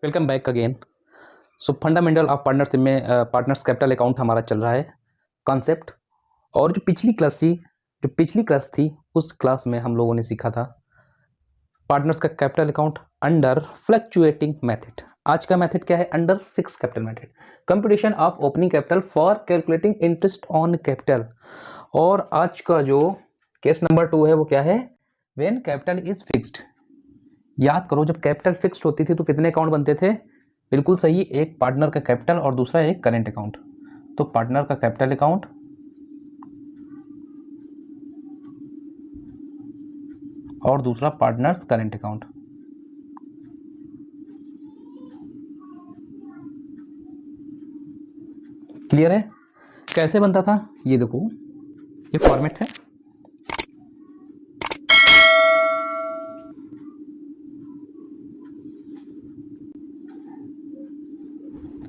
Welcome back again. So fundamental of partnership में partners capital account हमारा चल रहा है कॉन्सेप्ट। और जो पिछली क्लास थी उस क्लास में हम लोगों ने सीखा था पार्टनर्स का capital account under fluctuating method. आज का मेथड क्या है? Under fix capital method, computation of opening capital for calculating interest on capital. और आज का जो केस नंबर 2 है वो क्या है? When capital is fixed. याद करो, जब कैपिटल फिक्स्ड होती थी तो कितने अकाउंट बनते थे? बिल्कुल सही, एक पार्टनर का कैपिटल और दूसरा एक करेंट अकाउंट। तो पार्टनर का कैपिटल अकाउंट और दूसरा पार्टनर्स करेंट अकाउंट। क्लियर है? कैसे बनता था ये देखो, ये फॉर्मेट है।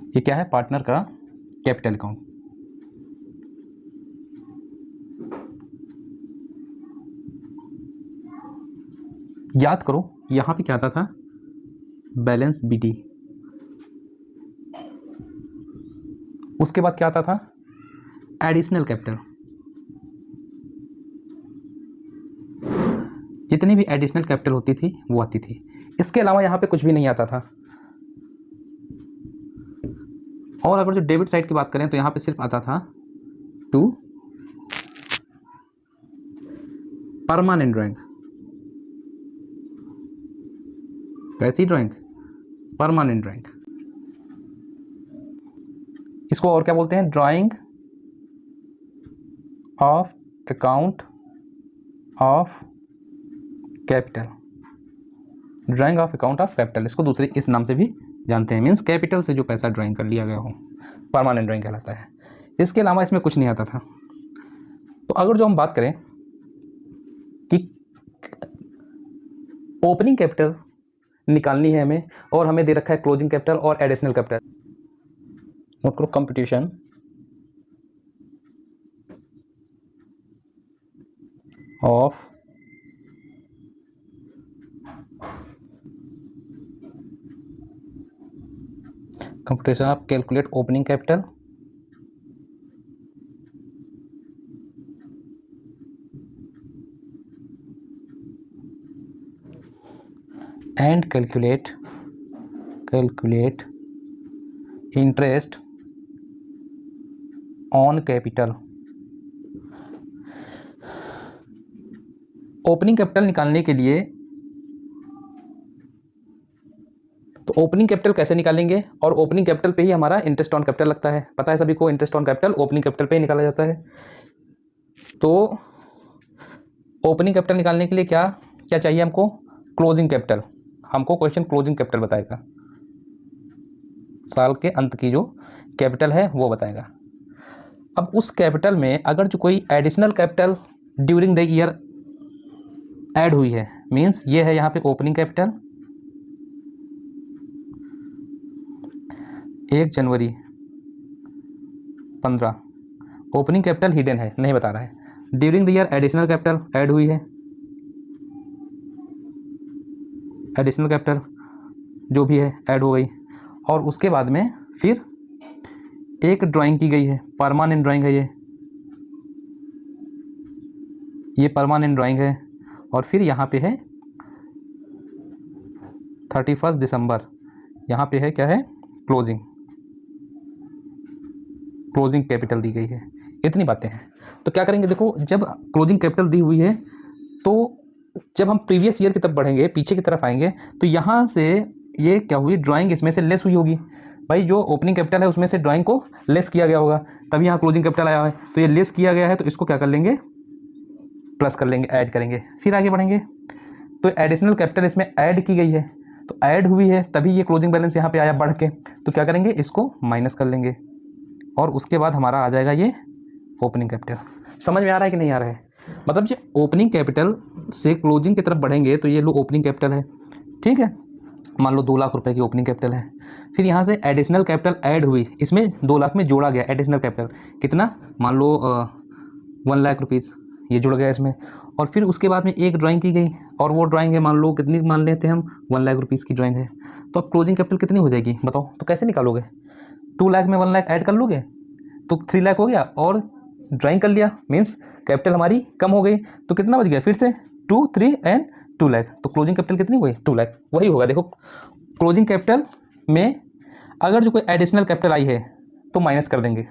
ये क्या है? पार्टनर का कैपिटल अकाउंट। याद करो, यहां पे क्या आता था? Balance BT. उसके बाद क्या आता था? Additional capital. जितनी भी एडिशनल कैपिटल होती थी वो आती थी। इसके अलावा यहां पे कुछ भी नहीं आता था। और अगर जो डेबिट साइड की बात करें तो यहां पे सिर्फ आता था टू परमानेंट ड्राइंग। कैसी ड्राइंग? Permanent drawing. इसको और क्या बोलते हैं? Drying of account of capital. Drying of account of capital, इसको दूसरे इस नाम से भी जानते हैं। मीन्स कैपिटल से जो पैसा ड्राइंग कर लिया गया हो, परमानेंट ड्राइंग कहलाता है। इसके अलावा इसमें कुछ नहीं आता था। तो अगर जो हम बात करें कि ओपनिंग कैपिटल निकालनी है हमें, और हमें दे रखा है क्लोजिंग कैपिटल और एडिशनल कैपिटल। नोट करो, computation of calculate opening capital and calculate interest on capital. Opening capital निकालने के लिए तो ओपनिंग कैपिटल कैसे निकालेंगे? और ओपनिंग कैपिटल पे ही हमारा इंटरेस्ट ऑन कैपिटल लगता है। पता है सभी को, interest on capital opening capital पे ही निकाला जाता है। तो ओपनिंग कैपिटल निकालने के लिए क्या क्या चाहिए हमको? Closing capital. हमको क्वेश्चन क्लोजिंग कैपिटल बताएगा, साल के अंत की जो कैपिटल है वो बताएगा। अब उस कैपिटल में अगर जो कोई additional capital during the year add हुई है, मींस ये है यहाँ पे ओपनिंग कैपिटल 1 जनवरी 15, ओपनिंग कैपिटल हिडन है, नहीं बता रहा है। During the year additional capital add हुई है, एडिशनल कैपिटल जो भी है ऐड हो गई। और उसके बाद में फिर एक ड्राइंग की गई है, परमानेंट ड्राइंग है ये परमानेंट ड्राइंग है। और फिर यहाँ पे है 31 दिसंबर, यहाँ पे है क्या है? क्लोजिंग कैपिटल दी गई है। इतनी बातें हैं। तो क्या करेंगे? देखो, जब क्लोजिंग कैपिटल दी हुई है तो जब हम प्रीवियस ईयर की तरफ बढ़ेंगे, पीछे की तरफ आएंगे, तो यहाँ से ये क्या हुई? ड्राइंग इसमें से लेस हुई होगी। भाई जो ओपनिंग कैपिटल है उसमें से ड्राइंग को लेस किया गया होगा, तभी यहाँ क्लोजिंग कैपिटल आया है। तो ये लेस किया गया है, तो इसको क्या कर लेंगे? प्लस कर लेंगे, ऐड करेंगे, फिर आगे बढ़ेंगे। तो एडिशनल कैपिटल इसमें ऐड की गई है, तो ऐड हुई है तभी ये क्लोजिंग बैलेंस यहाँ पे आया बढ़ के। तो क्या करेंगे? इसको माइनस कर लेंगे, और उसके बाद हमारा आ जाएगा ये ओपनिंग कैपिटल। समझ में आ रहा है कि नहीं आ रहा है? मतलब जो ओपनिंग कैपिटल से क्लोजिंग की तरफ बढ़ेंगे तो ये लो ओपनिंग कैपिटल है, ठीक है। मान लो 2 लाख रुपए की ओपनिंग कैपिटल है। फिर यहाँ से एडिशनल कैपिटल ऐड हुई, इसमें 2 लाख में जोड़ा गया एडिशनल कैपिटल। कितना? मान लो 1 लाख रुपीज़ ये जुड़ गया इसमें। और फिर उसके बाद में एक ड्राइंग की गई, और वो ड्राइंग है मान लो कितनी मान लेते हैं हम, 1 लाख रुपीज़ की ड्राइंग है। तो अब क्लोजिंग कैपिटल कितनी हो जाएगी बताओ, तो कैसे निकालोगे? 2 लाख में 1 लाख ऐड कर लोगे तो 3 लाख हो गया, और ड्राइंग कर लिया मीन्स कैपिटल हमारी कम हो गई, तो कितना बच गया फिर से 2, 3 एंड 2 लाख। तो क्लोजिंग कैपिटल कितनी हुई? 2 लाख। वही होगा, देखो क्लोजिंग कैपिटल में अगर जो कोई एडिशनल कैपिटल आई है तो माइनस कर देंगे,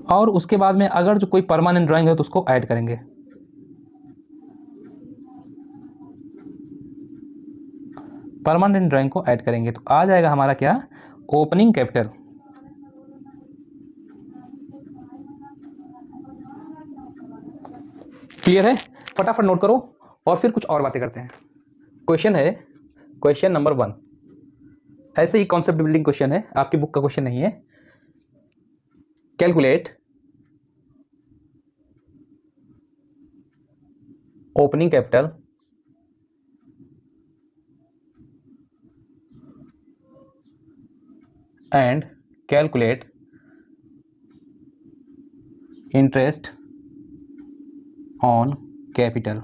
और उसके बाद में अगर जो कोई परमानेंट ड्राइंग है तो उसको ऐड करेंगे। परमानेंट ड्राइंग को ऐड करेंगे तो आ जाएगा हमारा क्या? Opening capital. क्लियर है? फटाफट नोट करो और फिर कुछ और बातें करते हैं। क्वेश्चन है क्वेश्चन नंबर 1, ऐसे ही कॉन्सेप्ट बिल्डिंग क्वेश्चन है, आपकी बुक का क्वेश्चन नहीं है। Calculate opening capital and calculate interest on capital.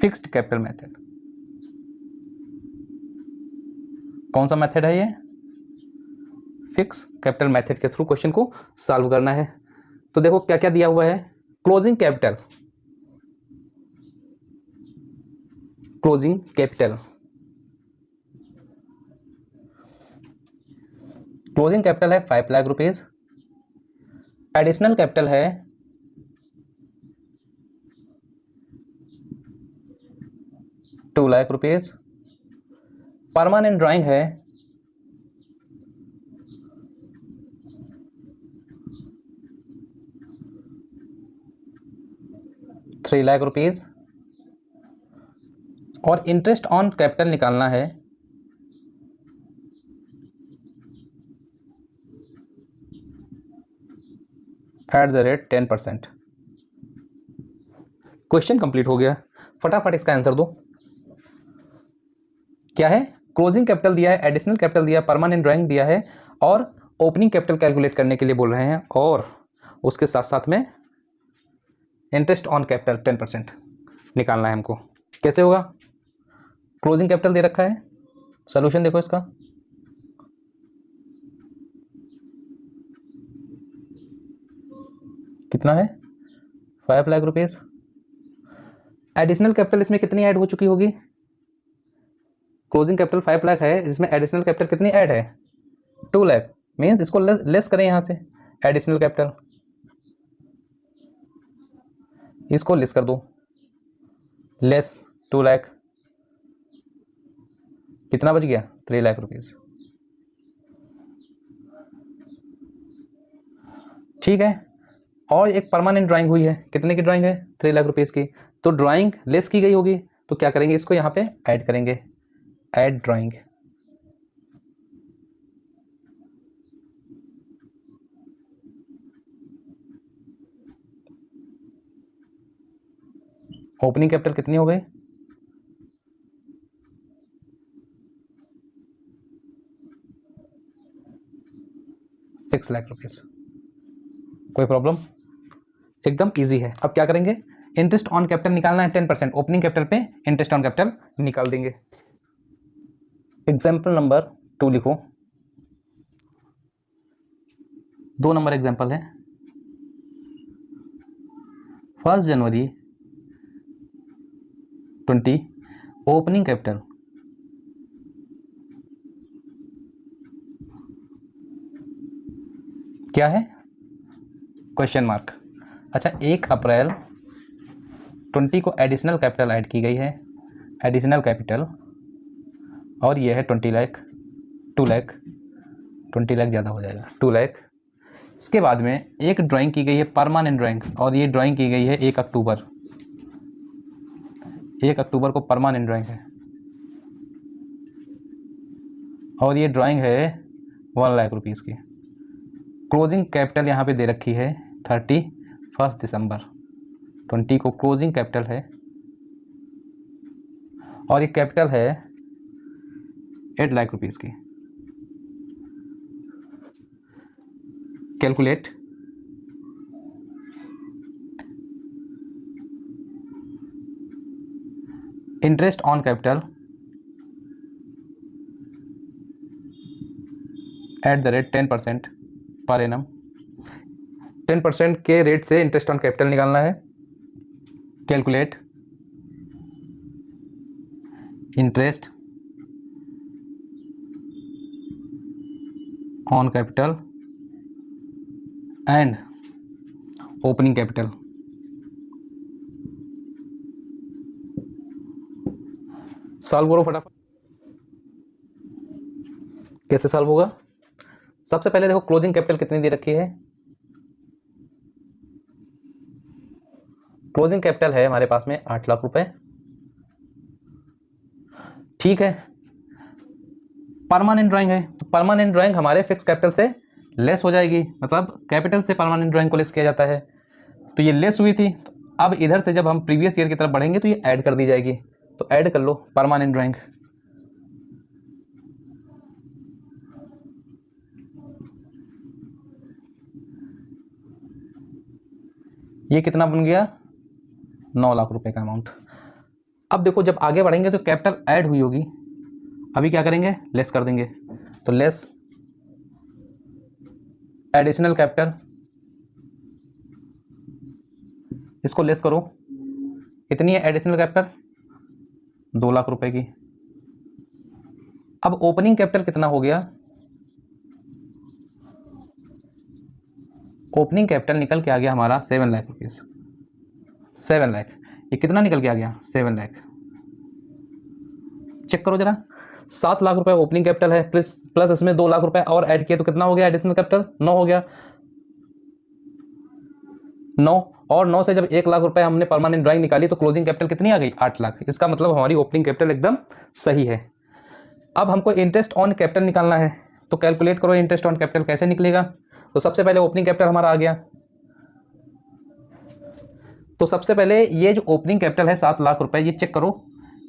Fixed capital method. कौन सा मेथड है ये? फिक्स कैपिटल मेथड के थ्रू क्वेश्चन को सॉल्व करना है। तो देखो क्या क्या दिया हुआ है। Closing capital, closing capital, closing capital है 5 लाख रुपीज, एडिशनल कैपिटल है 2 लाख रुपीज, परमानेंट ड्राइंग है 3 लाख रुपीज, और इंटरेस्ट ऑन कैपिटल निकालना है @ 10%। क्वेश्चन कंप्लीट हो गया। फटाफट इसका आंसर दो। क्या है? क्लोजिंग कैपिटल दिया है, एडिशनल कैपिटल दिया है, परमानेंट ड्राइंग दिया है, और ओपनिंग कैपिटल कैलकुलेट करने के लिए बोल रहे हैं, और उसके साथ साथ में इंटरेस्ट ऑन कैपिटल 10% निकालना है हमको। कैसे होगा? क्लोजिंग कैपिटल दे रखा है, सॉल्यूशन देखो इसका। कितना है? 5 लाख रुपीज। एडिशनल कैपिटल इसमें कितनी ऐड हो चुकी होगी? क्लोजिंग कैपिटल 5 लाख है, इसमें एडिशनल कैपिटल कितनी ऐड है? 2 लाख। मीन्स इसको लेस करें यहाँ से, एडिशनल कैपिटल इसको लेस कर दो, लेस 2 लाख। कितना बच गया? 3 लाख रुपीज। ठीक है। और एक परमानेंट ड्राइंग हुई है, कितने की ड्राइंग है? 3 लाख रुपीज की। तो ड्राइंग लेस की गई होगी, तो क्या करेंगे? इसको यहाँ पे ऐड करेंगे, ऐड ड्राइंग। ओपनिंग कैपिटल कितनी हो गई? 6 लाख रुपीज। कोई प्रॉब्लम? एकदम इजी है। अब क्या करेंगे? इंटरेस्ट ऑन कैपिटल निकालना है 10%, ओपनिंग कैपिटल पे इंटरेस्ट ऑन कैपिटल निकाल देंगे। एग्जाम्पल नंबर 2 लिखो। 2 नंबर एग्जाम्पल है। 1 जनवरी 20 ओपनिंग कैपिटल क्या है? Question mark. अच्छा, 1 अप्रैल 20 को एडिशनल कैपिटल ऐड की गई है, एडिशनल कैपिटल, और ये है 20 लाख, 2 लाख, 20 लाख ज़्यादा हो जाएगा, 2 लाख। इसके बाद में एक ड्राइंग की गई है परमानेंट ड्राइंग, और ये ड्राइंग की गई है 1 अक्टूबर, 1 अक्टूबर को परमानेंट ड्राइंग है, और ये ड्राइंग है 1 लाख रुपीज़ की। क्लोजिंग कैपिटल यहाँ पे दे रखी है 31 दिसंबर। 20 को क्लोजिंग कैपिटल है और ये कैपिटल है 8 लाख रुपीज़ की। Calculate interest on capital at the rate 10% per annum. 10% के रेट से इंटरेस्ट ऑन कैपिटल निकालना है। Calculate interest on capital and opening capital. Solve करो फटाफट। कैसे सॉल्व होगा? सबसे पहले देखो क्लोजिंग कैपिटल कितनी दे रखी है। क्लोजिंग कैपिटल है हमारे पास में 8 लाख रुपए। ठीक है, परमानेंट ड्राइंग है तो परमानेंट ड्राइंग हमारे फिक्स कैपिटल से लेस हो जाएगी, मतलब कैपिटल से परमानेंट ड्राइंग को लेस किया जाता है। तो ये लेस हुई थी, तो अब इधर से जब हम प्रीवियस ईयर की तरफ बढ़ेंगे तो ये ऐड कर दी जाएगी। तो ऐड कर लो परमानेंट ड्राइंग। ये कितना बन गया? 9 लाख रुपए का अमाउंट। अब देखो जब आगे बढ़ेंगे तो कैपिटल ऐड हुई होगी, अभी क्या करेंगे? लेस कर देंगे। तो लेस एडिशनल कैपिटल, इसको लेस करो। कितनी है एडिशनल कैपिटल? 2 लाख रुपए की। अब ओपनिंग कैपिटल कितना हो गया? ओपनिंग कैपिटल निकल के आ गया हमारा 7 लाख रुपीज़। 7 लाख, ये कितना निकल के आ गया? 7 लाख। चेक करो जरा, 7 लाख रुपए ओपनिंग कैपिटल है, प्लस इसमें 2 लाख रुपए और ऐड किए तो कितना हो गया एडिशनल कैपिटल? 9 हो गया। 9 और 9 से जब 1 लाख रुपए हमने परमानेंट ड्राइंग निकाली तो क्लोजिंग कैपिटल कितनी आ गई? 8 लाख। इसका मतलब हमारी ओपनिंग कैपिटल एकदम सही है। अब हमको इंटरेस्ट ऑन कैपिटल निकालना है, तो कैलकुलेट करो इंटरेस्ट ऑन कैपिटल कैसे निकलेगा। तो सबसे पहले ओपनिंग कैपिटल हमारा आ गया, तो सबसे पहले ये जो ओपनिंग कैपिटल है 7 लाख रुपए, ये चेक करो,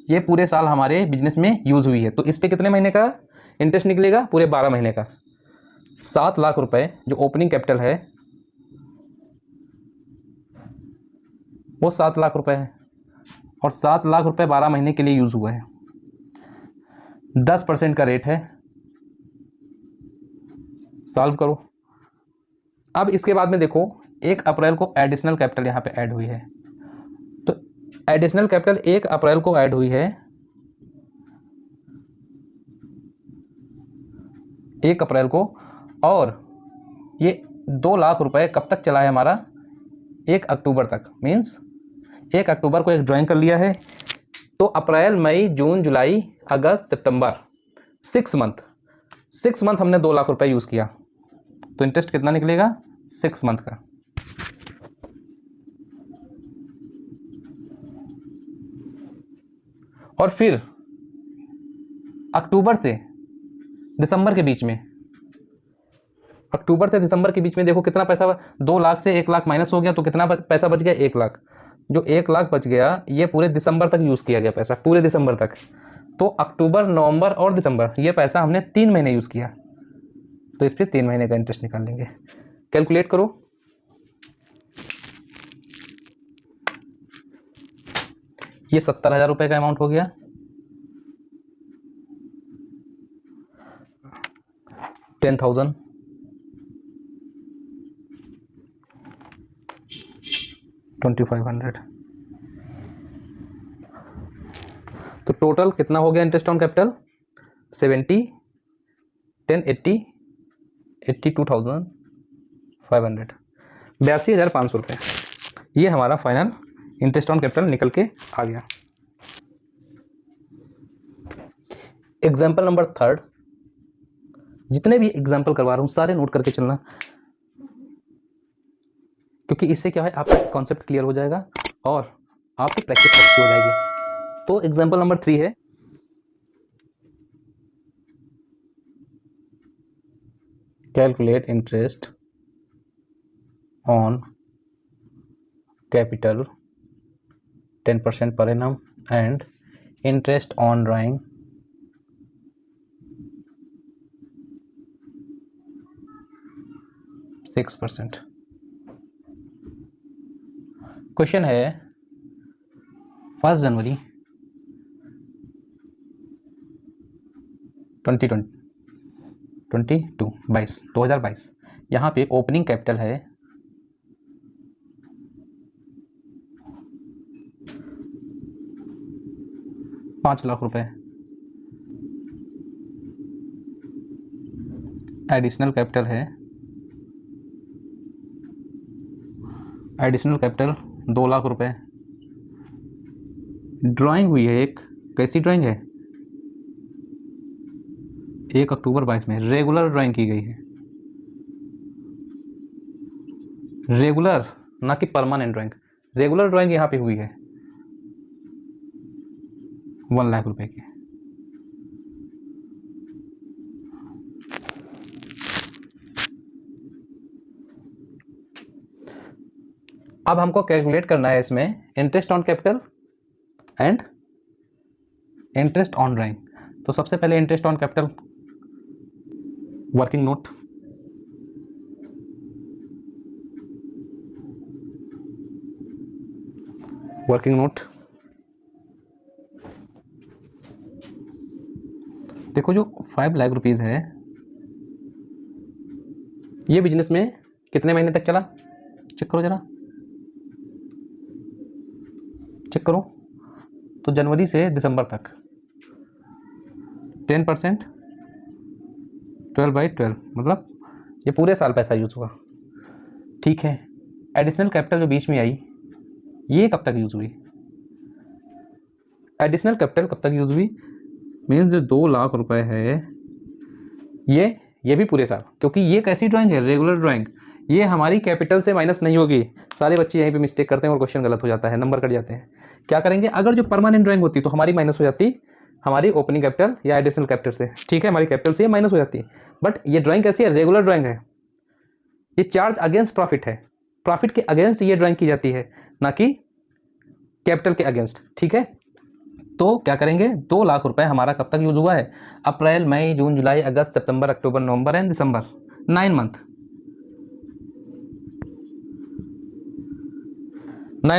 ये पूरे साल हमारे बिजनेस में यूज़ हुई है। तो इस पर कितने महीने का इंटरेस्ट निकलेगा? पूरे 12 महीने का। 7 लाख रुपए जो ओपनिंग कैपिटल है वो 7 लाख रुपए है और 7 लाख रुपए 12 महीने के लिए यूज़ हुआ है। 10% का रेट है। सॉल्व करो। अब इसके बाद में देखो 1 अप्रैल को एडिशनल कैपिटल यहाँ पे ऐड हुई है, तो एडिशनल कैपिटल 1 अप्रैल को ऐड हुई है। 1 अप्रैल को, और ये 2 लाख रुपए कब तक चला है हमारा? 1 अक्टूबर तक। मीन्स 1 अक्टूबर को एक ड्राइंग कर लिया है, तो अप्रैल, मई, जून, जुलाई, अगस्त, सितंबर, 6 मंथ हमने 2 लाख रुपए यूज़ किया। तो इंटरेस्ट कितना निकलेगा? 6 मंथ का। और फिर अक्टूबर से दिसंबर के बीच में, अक्टूबर से दिसंबर के बीच में देखो कितना पैसा, 2 लाख से 1 लाख माइनस हो गया तो कितना पैसा बच गया? 1 लाख। जो 1 लाख बच गया ये पूरे दिसंबर तक यूज़ किया गया पैसा, पूरे दिसंबर तक। तो अक्टूबर, नवंबर और दिसंबर, ये पैसा हमने 3 महीने यूज़ किया, तो इस पर 3 महीने का इंटरेस्ट निकाल लेंगे। कैलकुलेट करो। ये 70,000 रुपये का अमाउंट हो गया। 10,000, 2,500। तो टोटल कितना हो गया इंटरेस्ट ऑन कैपिटल? 70, 10, 80, 82,500, 82,500 रुपये। ये हमारा फाइनल इंटरेस्ट ऑन कैपिटल निकल के आ गया। एग्जाम्पल नंबर 3, जितने भी एग्जाम्पल करवा रहा हूँ सारे नोट करके चलना, क्योंकि इससे क्या है आपका कॉन्सेप्ट क्लियर हो जाएगा और आपकी प्रैक्टिस अच्छी हो जाएगी। तो एग्जाम्पल नंबर 3 है, calculate interest on capital 10% per annum and interest on drawing 6%। Question है 1 जनवरी 2022 यहाँ पे ओपनिंग कैपिटल है 5 लाख रुपए, एडिशनल कैपिटल 2 लाख रुपए, ड्राइंग हुई है एक, कैसी ड्राइंग है, 1 अक्टूबर 22 में रेगुलर ड्राइंग की गई है, रेगुलर ना कि परमानेंट ड्राइंग, रेगुलर ड्राइंग यहाँ पे हुई है 1 लाख रुपए की। अब हमको कैलकुलेट करना है इसमें interest on capital and interest on drawing. तो सबसे पहले interest on capital working note, देखो जो 5 लाख रुपीज़ है ये बिजनेस में कितने महीने तक चला, चेक करो जरा, चेक करो। तो जनवरी से दिसंबर तक 10% 12/12 मतलब ये पूरे साल पैसा यूज़ हुआ। ठीक है, एडिशनल कैपिटल जो बीच में आई ये कब तक यूज़ हुई, एडिशनल कैपिटल कब तक यूज़ हुई, मीन्स जो 2 लाख रुपए है ये भी पूरे साल, क्योंकि ये कैसी ड्राइंग है, रेगुलर ड्राइंग, ये हमारी कैपिटल से माइनस नहीं होगी। सारे बच्चे यहीं पे मिस्टेक करते हैं और क्वेश्चन गलत हो जाता है, नंबर कट जाते हैं। क्या करेंगे, अगर जो परमानेंट ड्राइंग होती तो हमारी माइनस हो जाती हमारी ओपनिंग कैपिटल या एडिशनल कैपिटल से, ठीक है, हमारी कैपिटल से माइनस हो जाती है। बट ये ड्राइंग कैसी है, रेगुलर ड्राइंग है, ये चार्ज अगेंस्ट प्रॉफिट है, प्रॉफिट के अगेंस्ट ये ड्राइंग की जाती है, ना कि कैपिटल के अगेंस्ट। ठीक है, तो क्या करेंगे, 2 लाख रुपए हमारा कब तक यूज हुआ है, अप्रैल मई जून जुलाई अगस्त सितंबर अक्टूबर नवंबर एंड दिसंबर, 9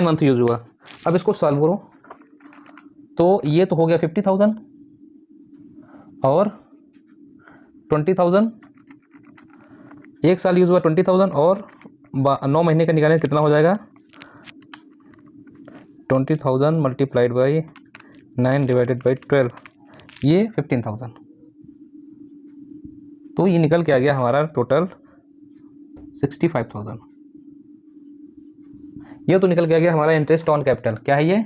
मंथ यूज हुआ। अब इसको सॉल्व करो तो ये तो हो गया 50,000 और 20,000, एक साल यूज हुआ 20,000 और 9 महीने का निकालें कितना हो जाएगा, 20,000 मल्टीप्लाइड बाई 9 डिवाइडेड बाई 12, ये 15,000। तो ये निकल के आ गया हमारा टोटल 65,000। ये तो निकल के आ गया हमारा इंटरेस्ट ऑन कैपिटल। क्या है ये,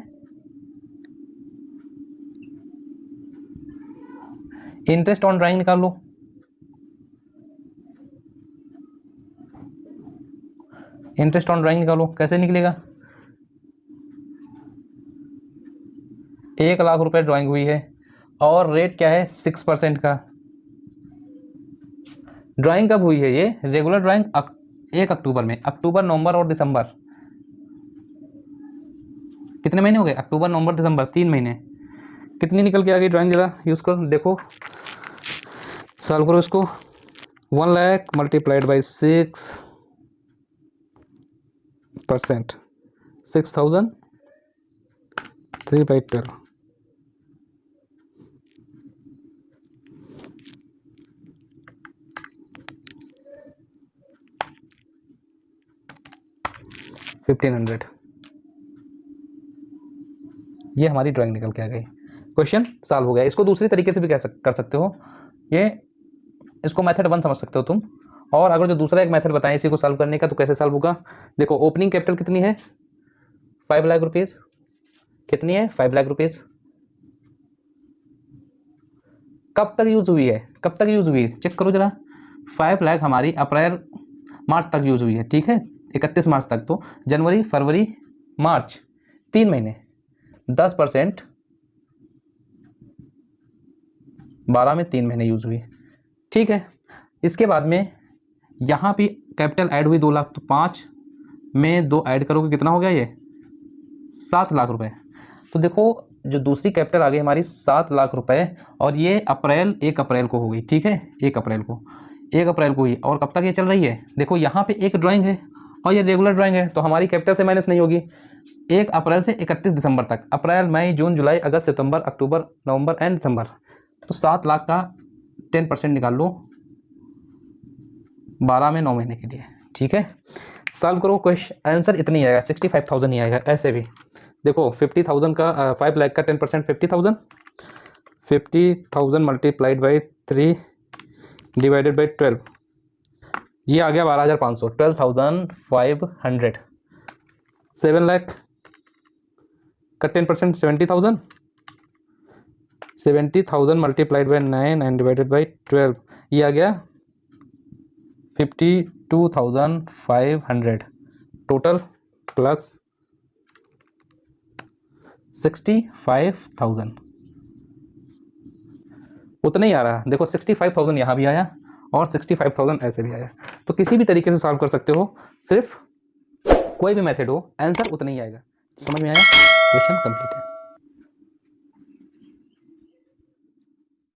इंटरेस्ट ऑन ड्राइंग निकाल लो, इंटरेस्ट ऑन ड्राइंग निकालो, कैसे निकलेगा, 1 लाख रुपए ड्राइंग हुई है और रेट क्या है 6% का। ड्राइंग कब हुई है, ये रेगुलर ड्राइंग 1 अक्टूबर में, अक्टूबर नवंबर और दिसंबर, कितने महीने हो गए, अक्टूबर नवंबर दिसंबर, 3 महीने। कितनी निकल के आ गई ड्राइंग, जरा यूज़ करो, देखो सॉल्व करो इसको। 1 लाख मल्टीप्लाइड बाई 6%, 6,000 3/12, $1,500। ये हमारी ड्राइंग निकल के आ गई, क्वेश्चन सॉल्व हो गया। इसको दूसरी तरीके से भी कर सकते हो, ये इसको मेथड 1 समझ सकते हो तुम। और अगर जो दूसरा एक मेथड बताएं इसी को सॉल्व करने का, तो कैसे सॉल्व होगा, देखो ओपनिंग कैपिटल कितनी है 5 लाख रुपीज़, कितनी है 5 लाख रुपीज़, कब तक यूज हुई है, कब तक यूज हुई है, चेक करो जरा। 5 लाख हमारी अप्रैल मार्च तक यूज हुई है, ठीक है, 31 मार्च तक। तो जनवरी फरवरी मार्च 3 महीने, 10% 12 में 3 महीने यूज हुई, ठीक है। इसके बाद में यहाँ भी कैपिटल ऐड हुई 2 लाख, तो 5 में 2 ऐड करोगे कितना हो गया, ये 7 लाख रुपए। तो देखो जो दूसरी कैपिटल आ गई हमारी 7 लाख रुपए, और ये 1 अप्रैल को हो गई, ठीक है, 1 अप्रैल को हुई। और कब तक ये चल रही है, देखो यहाँ पे एक ड्राइंग है और ये रेगुलर ड्राइंग है, तो हमारी कैपिटल से माइनस नहीं होगी। 1 अप्रैल से 31 दिसंबर तक, अप्रैल मई जून जुलाई अगस्त सितंबर अक्टूबर नवंबर एंड दिसंबर, तो 7 लाख का 10% निकाल लो 12 में 9 महीने के लिए, ठीक है। सॉल्व करो, क्वेश्चन आंसर इतनी आएगा, 65,000 ही आएगा। ऐसे भी देखो 50,000 का 5 लाख का 10% 50,000 मल्टीप्लाइड बाई 3 डिवाइडेड बाई 12, ये आ गया 12,500, 12,500। 7 लाख का 10% 70,000 multiplied by 9 and divided by 12, ये आ गया 52,500 टोटल प्लस 65,000, उतना ही आ रहा। देखो 65,000 यहाँ भी आया और 65,000 ऐसे भी आया। तो किसी भी तरीके से सॉल्व कर सकते हो, सिर्फ कोई भी मेथड हो, आंसर उतना ही आएगा। समझ में आया? क्वेश्चन कंप्लीट है।